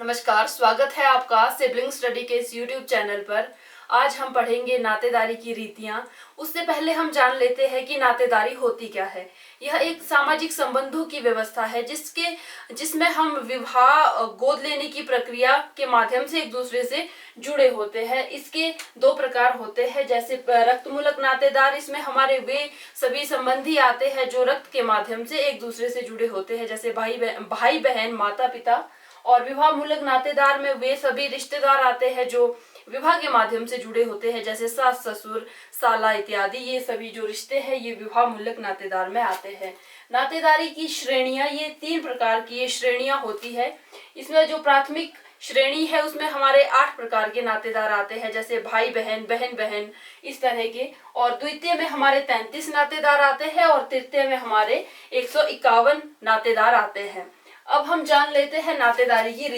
नमस्कार, स्वागत है आपका सिबलिंग स्टडी के इस यूट्यूब चैनल पर। आज हम पढ़ेंगे नातेदारी की रीतियां। उससे पहले हम जान लेते हैं कि नातेदारी होती क्या है। यह एक सामाजिक संबंधों की व्यवस्था है जिसमें हम विवाह गोद लेने की प्रक्रिया के माध्यम से एक दूसरे से जुड़े होते हैं। इसके दो प्रकार होते हैं, जैसे रक्तमूलक नातेदार। इसमें हमारे वे सभी संबंधी आते हैं जो रक्त के माध्यम से एक दूसरे से जुड़े होते हैं, जैसे भाई बहन, माता पिता। और विवाह मूलक नातेदार में वे सभी रिश्तेदार आते हैं जो विवाह के माध्यम से जुड़े होते हैं, जैसे सास ससुर, साला इत्यादि। ये सभी जो रिश्ते हैं ये विवाह मूलक नातेदार में आते हैं। नातेदारी की श्रेणियां, ये 3 प्रकार की ये श्रेणियां होती है। इसमें जो प्राथमिक श्रेणी है उसमें हमारे 8 प्रकार के नातेदार आते हैं, जैसे भाई बहन, बहन बहन, इस तरह के। और द्वितीय में हमारे 33 नातेदार आते हैं और तृतीय में हमारे 151 नातेदार आते हैं। अब हम जान लेते हैं नातेदारी की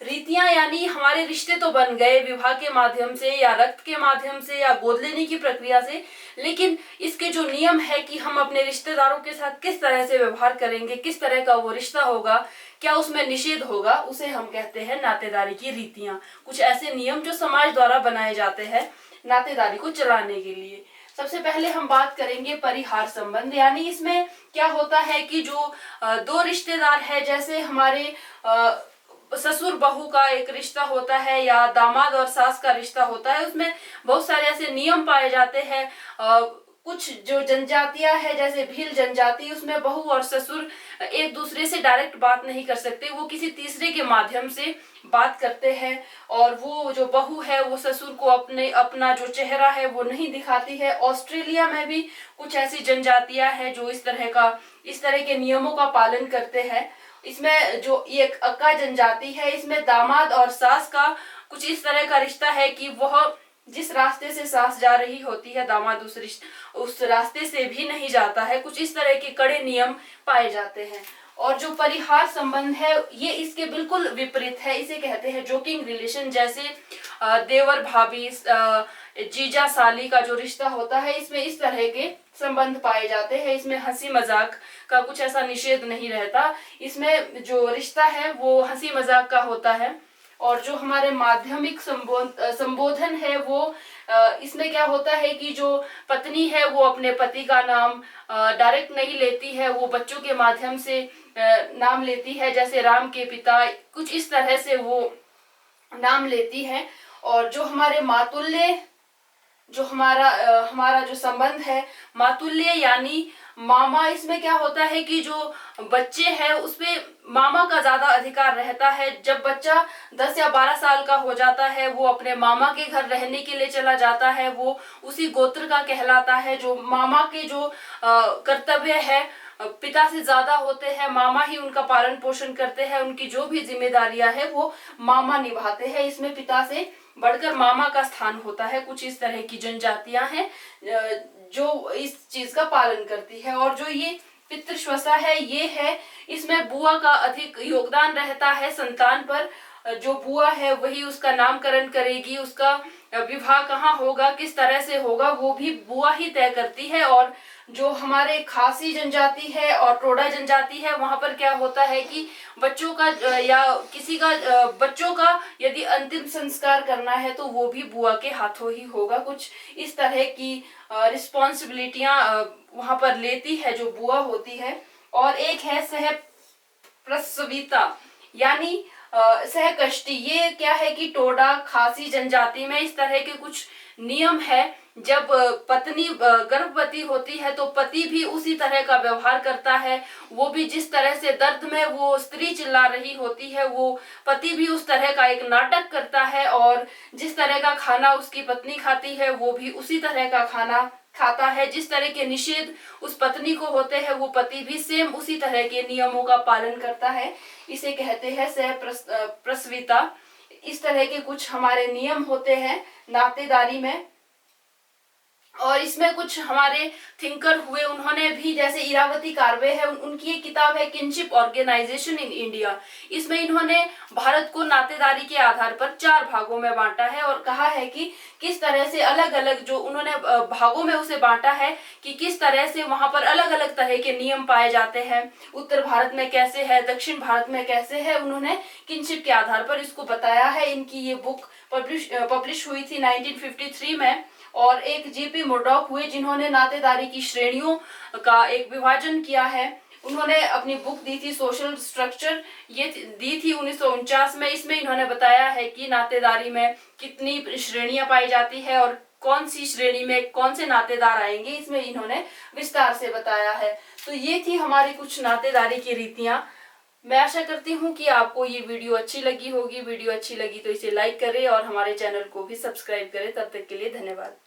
रीतियां यानी हमारे रिश्ते तो बन गए विवाह के माध्यम से या रक्त के माध्यम से या गोद लेने की प्रक्रिया से, लेकिन इसके जो नियम है कि हम अपने रिश्तेदारों के साथ किस तरह से व्यवहार करेंगे, किस तरह का वो रिश्ता होगा, क्या उसमें निषेध होगा, उसे हम कहते हैं नातेदारी की रीतियां। कुछ ऐसे नियम जो समाज द्वारा बनाए जाते हैं नातेदारी को चलाने के लिए। सबसे पहले हम बात करेंगे परिहार संबंध, यानी इसमें क्या होता है कि जो दो रिश्तेदार है, जैसे हमारे ससुर बहू का एक रिश्ता होता है या दामाद और सास का रिश्ता होता है, उसमें बहुत सारे ऐसे नियम पाए जाते हैं। कुछ जो जनजातियां है, जैसे भील जनजाति, उसमें बहू और ससुर एक दूसरे से डायरेक्ट बात नहीं कर सकते, वो किसी तीसरे के माध्यम से बात करते हैं। और वो जो बहू है वो ससुर को अपना जो चेहरा है वो नहीं दिखाती है। ऑस्ट्रेलिया में भी कुछ ऐसी जनजातियां हैं जो इस तरह के नियमों का पालन करते हैं। इसमें जो एक अक्का जनजाति है, इसमें दामाद और सास का कुछ इस तरह का रिश्ता है कि वह जिस रास्ते से सास जा रही होती है, दामाद उस रास्ते से भी नहीं जाता है। कुछ इस तरह के कड़े नियम पाए जाते हैं। और जो परिहार संबंध है ये इसके बिल्कुल विपरीत है, इसे कहते हैं जोकिंग रिलेशन। जैसे देवर भाभी, जीजा साली का जो रिश्ता होता है, इसमें इस तरह के संबंध पाए जाते हैं। इसमें हंसी मजाक का कुछ ऐसा निषेध नहीं रहता। इसमें जो रिश्ता है वो हंसी मजाक का होता है। और जो हमारे माध्यमिक संबोधन है वो इसमें क्या होता है कि जो पत्नी है वो अपने पति का नाम डायरेक्ट नहीं लेती है, वो बच्चों के माध्यम से नाम लेती है, जैसे राम के पिता, कुछ इस तरह से वो नाम लेती है। और जो हमारे मातुल्य, जो हमारा जो संबंध है मातुल्य यानी मामा, इसमें क्या होता है कि जो बच्चे हैं उसपे मामा का ज्यादा अधिकार रहता है। जब बच्चा 10 या 12 साल का हो जाता है वो अपने मामा के घर रहने के लिए चला जाता है, वो उसी गोत्र का कहलाता है। जो मामा के जो कर्तव्य है पिता से ज्यादा होते हैं, मामा ही उनका पालन पोषण करते हैं, उनकी जो भी जिम्मेदारियां है वो मामा निभाते हैं। इसमें पिता से बढ़कर मामा का स्थान होता है। कुछ इस तरह की जनजातियां हैं जो इस चीज का पालन करती है। और जो ये पितृश्वसा है ये है, इसमें बुआ का अधिक योगदान रहता है संतान पर। जो बुआ है वही उसका नामकरण करेगी, उसका विवाह कहाँ होगा, किस तरह से होगा, वो भी बुआ ही तय करती है। और जो हमारे खासी जनजाति है और टोडा जनजाति है, वहां पर क्या होता है कि बच्चों का या किसी का बच्चों का यदि अंतिम संस्कार करना है तो वो भी बुआ के हाथों ही होगा। कुछ इस तरह की रिस्पॉन्सिबिलिटियां वहां पर लेती है जो बुआ होती है। और एक है सह प्रसविता यानी सहकष्टी। ये क्या है कि टोडा खासी जनजाति में इस तरह के कुछ नियम है। जब पत्नी गर्भवती होती है तो पति भी उसी तरह का व्यवहार करता है, वो भी जिस तरह से दर्द में वो स्त्री चिल्ला रही होती है वो पति भी उस तरह का एक नाटक करता है। और जिस तरह का खाना उसकी पत्नी खाती है वो भी उसी तरह का खाना खाता है। जिस तरह के निषेध उस पत्नी को होते हैं वो पति भी सेम उसी तरह के नियमों का पालन करता है। इसे कहते हैं सह प्रसविता। इस तरह के कुछ हमारे नियम होते हैं नातेदारी में। और इसमें कुछ हमारे थिंकर हुए, उन्होंने भी, जैसे इरावती कार्वे है, उनकी एक किताब है किनशिप ऑर्गेनाइजेशन इन इंडिया। इसमें इन्होंने भारत को नातेदारी के आधार पर 4 भागों में बांटा है और कहा है कि किस तरह से अलग अलग जो उन्होंने भागों में उसे बांटा है कि किस तरह से वहां पर अलग अलग तरह के नियम पाए जाते हैं, उत्तर भारत में कैसे है, दक्षिण भारत में कैसे है, उन्होंने किनशिप के आधार पर इसको बताया है। इनकी ये बुक पब्लिश हुई थी 1953 में। और एक जेपी मुर्डॉक हुए जिन्होंने नातेदारी की श्रेणियों का एक विभाजन किया है। उन्होंने अपनी बुक दी थी सोशल स्ट्रक्चर, ये दी थी 1949 में। इसमें इन्होंने बताया है कि नातेदारी में कितनी श्रेणियां पाई जाती है और कौन सी श्रेणी में कौन से नातेदार आएंगे, इसमें इन्होंने विस्तार से बताया है। तो ये थी हमारी कुछ नातेदारी की रीतियां। मैं आशा करती हूँ कि आपको ये वीडियो अच्छी लगी होगी। वीडियो अच्छी लगी तो इसे लाइक करें और हमारे चैनल को भी सब्सक्राइब करें। तब तक के लिए धन्यवाद।